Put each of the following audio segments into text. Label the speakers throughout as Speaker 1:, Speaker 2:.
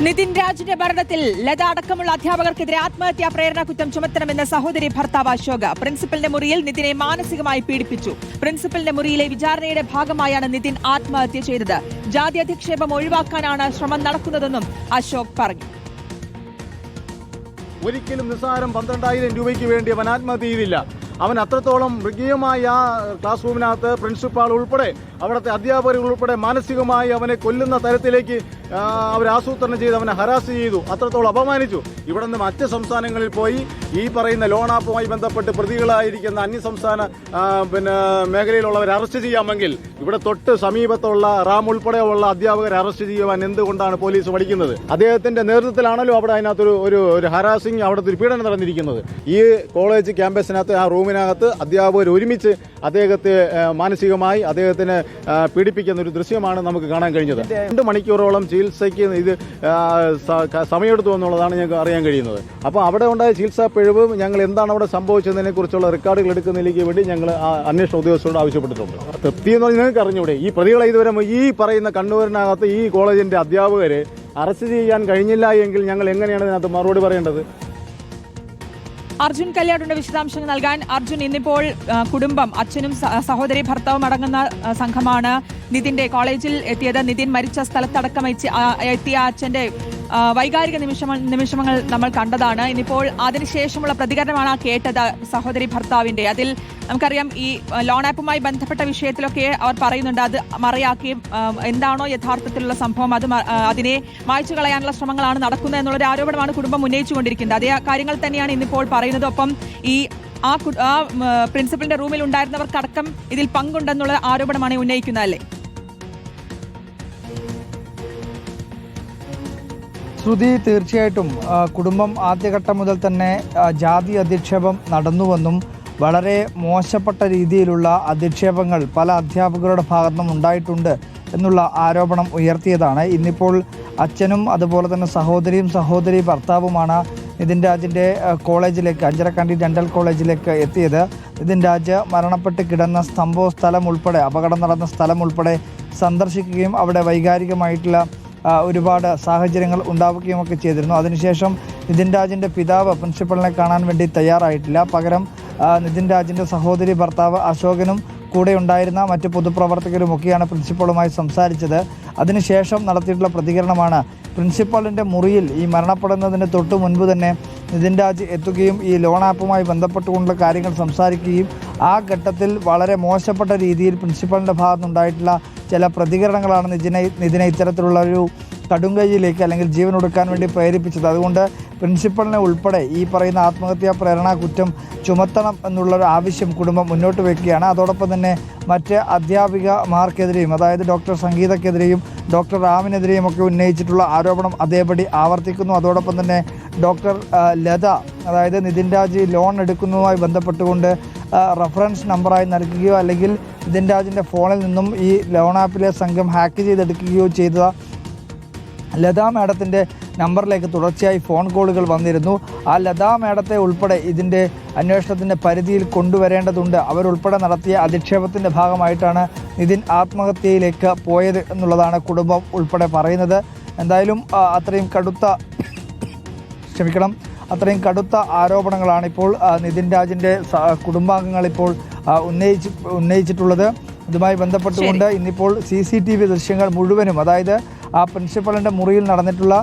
Speaker 1: നിതിൻ രാജിന്റെ മരണത്തിൽ ലത അടക്കമുള്ള അധ്യാപകർക്കെതിരെ ആത്മഹത്യാ പ്രേരണ കുറ്റം ചുമത്തണമെന്ന സഹോദരി ഭർത്താവ് അശോക. പ്രിൻസിപ്പലിന്റെ മുറിയിൽ നിതിനെ മാനസികമായി പീഡിപ്പിച്ചു. പ്രിൻസിപ്പലിന്റെ മുറിയിലെ വിചാരണയുടെ ഭാഗമായാണ് നിതിൻ ആത്മഹത്യ ചെയ്തത്. ജാതി അധിക്ഷേപം ഒഴിവാക്കാനാണ് ശ്രമം നടക്കുന്നതെന്നും അശോക് പറഞ്ഞു.
Speaker 2: ഒരിക്കലും നിസ്സാരം 12,000 രൂപയ്ക്ക് വേണ്ടി അവൻ ആത്മഹത്യ ചെയ്തില്ല. അവൻ അത്രത്തോളം മൃഗീയമായ ആ ക്ലാസ് റൂമിനകത്ത് പ്രിൻസിപ്പാൾ ഉൾപ്പെടെ അവിടുത്തെ അധ്യാപകർ ഉൾപ്പെടെ മാനസികമായി അവനെ കൊല്ലുന്ന തരത്തിലേക്ക് അവർ ആസൂത്രണം ചെയ്ത് അവനെ ഹരാസ് ചെയ്തു, അത്രത്തോളം അപമാനിച്ചു. ഇവിടെ നിന്ന് മറ്റ് സംസ്ഥാനങ്ങളിൽ പോയി ഈ പറയുന്ന ലോൺ ആപ്പുമായി ബന്ധപ്പെട്ട് പ്രതികളായിരിക്കുന്ന അന്യസംസ്ഥാന മേഖലയിലുള്ളവരെ അറസ്റ്റ് ചെയ്യാമെങ്കിൽ ഇവിടെ തൊട്ട് സമീപത്തുള്ള റാം ഉൾപ്പെടെയുള്ള അധ്യാപകരെ അറസ്റ്റ് ചെയ്യുവാൻ എന്തുകൊണ്ടാണ് പോലീസ് പഠിക്കുന്നത്? അദ്ദേഹത്തിന്റെ നേതൃത്വത്തിലാണല്ലോ അവിടെ അതിനകത്തൊരു ഒരു ഹരാസിംഗ്, അവിടുത്തെ ഒരു പീഡനം നടന്നിരിക്കുന്നത്. ഈ കോളേജ് ക്യാമ്പസിനകത്ത് ആ റൂമിനകത്ത് അധ്യാപകർ ഒരുമിച്ച് അദ്ദേഹത്തെ മാനസികമായി അദ്ദേഹത്തിന് പീഡിപ്പിക്കുന്ന ഒരു ദൃശ്യമാണ് നമുക്ക് കാണാൻ കഴിഞ്ഞത്. 2 മണിക്കൂറോളം ചികിത്സയ്ക്ക് ഇത് സമയമെടുത്തു എന്നുള്ളതാണ് ഞങ്ങൾക്ക് അറിയാൻ കഴിയുന്നത്. അപ്പോൾ അവിടെ ഉണ്ടായ ചികിത്സാ പിഴവ്, ഞങ്ങൾ എന്താണ് അവിടെ സംഭവിച്ചതിനെ കുറിച്ചുള്ള റെക്കോർഡുകൾ എടുക്കുന്നതിലേക്ക് വേണ്ടി ഞങ്ങൾ അന്വേഷണ ഉദ്യോഗസ്ഥരോട് ആവശ്യപ്പെട്ടിട്ടുണ്ട്. തൃപ്തി എന്ന് പറഞ്ഞാൽ നിങ്ങൾക്ക് അറിഞ്ഞൂടെ, ഈ പ്രതികളെ ഇതുവരെ ഈ പറയുന്ന കണ്ണൂരിനകത്ത് ഈ കോളേജിന്റെ അധ്യാപകരെ അറസ്റ്റ് ചെയ്യാൻ കഴിഞ്ഞില്ല എങ്കിൽ ഞങ്ങൾ എങ്ങനെയാണ് ഇതിനകത്ത് മറുപടി പറയേണ്ടത്?
Speaker 1: അർജുൻ കല്യാടുണ്ട് വിശദാംശങ്ങൾ നൽകാൻ. അർജുൻ, ഇന്നിപ്പോൾ കുടുംബം, അച്ഛനും സഹോദരി ഭർത്താവും അടങ്ങുന്ന സംഘമാണ് നിതിന്റെ കോളേജിൽ എത്തിയത്. നിതിൻ മരിച്ച സ്ഥലത്തടക്കം എത്തിയ അച്ഛന്റെ വൈകാരിക നിമിഷങ്ങൾ നമ്മൾ കണ്ടതാണ്. ഇന്നിപ്പോൾ അതിനുശേഷമുള്ള പ്രതികരണമാണ് കേട്ടത് സഹോദരി ഭർത്താവിന്റെ. അതിൽ നമുക്കറിയാം ഈ ലോൺ ആപ്പുമായി ബന്ധപ്പെട്ട വിഷയത്തിലൊക്കെ അവർ പറയുന്നുണ്ട് അത് മറയാക്കുകയും എന്താണോ യഥാർത്ഥത്തിലുള്ള സംഭവം അതിനെ മായ്ച്ചു കളയാനുള്ള ശ്രമങ്ങളാണ് നടക്കുന്നത് എന്നുള്ളൊരു ആരോപണമാണ് കുടുംബം ഉന്നയിച്ചുകൊണ്ടിരിക്കുന്നത്. അതേ കാര്യങ്ങൾ തന്നെയാണ് ഇന്നിപ്പോൾ പറയുന്നത്. ഒപ്പം ഈ ആ പ്രിൻസിപ്പലിന്റെ റൂമിൽ ഉണ്ടായിരുന്നവർക്കടക്കം ഇതിൽ പങ്കുണ്ടെന്നുള്ള ആരോപണമാണ് ഉന്നയിക്കുന്നത്, അല്ലേ?
Speaker 3: ശ്രുതി, തീർച്ചയായിട്ടും കുടുംബം ആദ്യഘട്ടം മുതൽ തന്നെ ജാതി അധിക്ഷേപം നടന്നുവെന്നും വളരെ മോശപ്പെട്ട രീതിയിലുള്ള അധിക്ഷേപങ്ങൾ പല അധ്യാപകരുടെ ഭാഗത്തുനിന്നും ഉണ്ടായിട്ടുണ്ട് എന്നുള്ള ആരോപണം ഉയർത്തിയതാണ്. ഇന്നിപ്പോൾ അച്ഛനും അതുപോലെ തന്നെ സഹോദരി ഭർത്താവുമാണ് നിതിൻ രാജിൻ്റെ കോളേജിലേക്ക്, അഞ്ചരക്കണ്ടി ഡെന്റൽ കോളേജിലേക്ക് എത്തിയത്. നിതിൻ രാജ് മരണപ്പെട്ട് കിടന്ന സംഭവ സ്ഥലം ഉൾപ്പെടെ, അപകടം നടന്ന സ്ഥലം ഉൾപ്പെടെ സന്ദർശിക്കുകയും അവിടെ വൈകാരികമായിട്ടുള്ള ഒരുപാട് സാഹചര്യങ്ങൾ ഉണ്ടാവുകയുമൊക്കെ ചെയ്തിരുന്നു. അതിനുശേഷം നിതിൻ രാജിൻ്റെ പിതാവ് പ്രിൻസിപ്പലിനെ കാണാൻ വേണ്ടി തയ്യാറായിട്ടില്ല. പകരം നിതിൻ രാജിൻ്റെ സഹോദരി ഭർത്താവ് അശോകനും കൂടെ ഉണ്ടായിരുന്ന മറ്റ് പൊതുപ്രവർത്തകരുമൊക്കെയാണ് പ്രിൻസിപ്പളുമായി സംസാരിച്ചത്. അതിനുശേഷം നടത്തിയിട്ടുള്ള പ്രതികരണമാണ് പ്രിൻസിപ്പളിൻ്റെ മുറിയിൽ ഈ മരണപ്പെടുന്നതിന് തൊട്ട് മുൻപ് തന്നെ നിതിൻ രാജ് എത്തുകയും ഈ ലോൺ ആപ്പുമായി ബന്ധപ്പെട്ടുകൊണ്ടുള്ള കാര്യങ്ങൾ സംസാരിക്കുകയും ആ ഘട്ടത്തിൽ വളരെ മോശപ്പെട്ട രീതിയിൽ പ്രിൻസിപ്പളിൻ്റെ ഭാഗത്തുനിന്നുണ്ടായിട്ടുള്ള ചില പ്രതികരണങ്ങളാണ് നിതിനെ ഇത്തരത്തിലുള്ള ഒരു കടുങ്കൈയിലേക്ക് അല്ലെങ്കിൽ ജീവൻ ഒടുക്കാൻ വേണ്ടി പ്രേരിപ്പിച്ചത്. അതുകൊണ്ട് പ്രിൻസിപ്പളിനെ ഉൾപ്പെടെ ഈ പറയുന്ന ആത്മഹത്യാ പ്രേരണ കുറ്റം ചുമത്തണം എന്നുള്ളൊരു ആവശ്യം കുടുംബം മുന്നോട്ട് വയ്ക്കുകയാണ്. അതോടൊപ്പം തന്നെ മറ്റ് അധ്യാപികമാർക്കെതിരെയും, അതായത് ഡോക്ടർ സംഗീതക്കെതിരെയും ഡോക്ടർ റാമിനെതിരെയും ഒക്കെ ഉന്നയിച്ചിട്ടുള്ള ആരോപണം അതേപടി ആവർത്തിക്കുന്നു. അതോടൊപ്പം തന്നെ ഡോക്ടർ ലത, അതായത് നിതിൻ രാജ് ലോൺ എടുക്കുന്നതുമായി ബന്ധപ്പെട്ടുകൊണ്ട് റഫറൻസ് നമ്പറായി നൽകുകയോ അല്ലെങ്കിൽ നിതിൻ രാജിൻ്റെ ഫോണിൽ നിന്നും ഈ ലോൺ ആപ്പിലെ സംഘം ഹാക്ക് ചെയ്തെടുക്കുകയോ ചെയ്ത ലതാ മാഡത്തിൻ്റെ നമ്പറിലേക്ക് തുടർച്ചയായി ഫോൺ കോളുകൾ വന്നിരുന്നു. ആ ലതാ മാഡത്തെ ഉൾപ്പെടെ ഇതിൻ്റെ അന്വേഷണത്തിൻ്റെ പരിധിയിൽ കൊണ്ടുവരേണ്ടതുണ്ട്. അവരുൾപ്പെടെ നടത്തിയ അധിക്ഷേപത്തിൻ്റെ ഭാഗമായിട്ടാണ് നിതിൻ ആത്മഹത്യയിലേക്ക് പോയത് എന്നുള്ളതാണ് കുടുംബം ഉൾപ്പെടെ പറയുന്നത്. എന്തായാലും അത്രയും കടുത്ത ആരോപണങ്ങളാണ് ഇപ്പോൾ നിതിൻ രാജിൻ്റെ കുടുംബാംഗങ്ങൾ ഇപ്പോൾ ഉന്നയിച്ചിട്ടുള്ളത്. ഇതുമായി ബന്ധപ്പെട്ടുകൊണ്ട് ഇന്നിപ്പോൾ CCTV ദൃശ്യങ്ങൾ മുഴുവനും, അതായത് ആ പ്രിൻസിപ്പലിൻ്റെ മുറിയിൽ നടന്നിട്ടുള്ള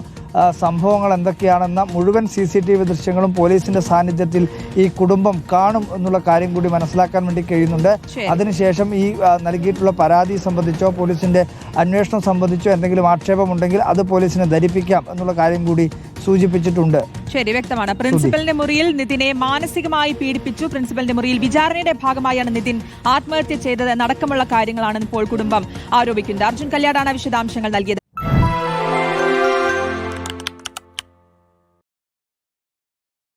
Speaker 3: സംഭവങ്ങൾ എന്തൊക്കെയാണെന്ന മുഴുവൻ CCTV ദൃശ്യങ്ങളും പോലീസിന്റെ സാന്നിധ്യത്തിൽ ഈ കുടുംബം കാണും എന്നുള്ള കാര്യം കൂടി മനസ്സിലാക്കാൻ വേണ്ടി കഴിയുന്നുണ്ട്. അതിനുശേഷം ഈ നൽകിയിട്ടുള്ള പരാതി സംബന്ധിച്ചോ പോലീസിന്റെ അന്വേഷണം സംബന്ധിച്ചോ എന്തെങ്കിലും ആക്ഷേപമുണ്ടെങ്കിൽ അത് പോലീസിനെ ധരിപ്പിക്കാം എന്നുള്ള കാര്യം കൂടി സൂചിപ്പിച്ചിട്ടുണ്ട്.
Speaker 1: ശരി, വ്യക്തമാണ്. പ്രിൻസിപ്പലിന്റെ മുറിയിൽ നിതിനെ മാനസികമായി പീഡിപ്പിച്ചു. പ്രിൻസിപ്പലിന്റെ മുറിയിൽ വിചാരണയുടെ ഭാഗമായാണ് നിതിൻ ആത്മഹത്യ ചെയ്തത് എന്നടക്കമുള്ള കാര്യങ്ങളാണ് ഇപ്പോൾ കുടുംബം ആരോപിക്കുന്നത്. അർജുൻ കല്യാടാണ് വിശദാംശങ്ങൾ നൽകിയത്.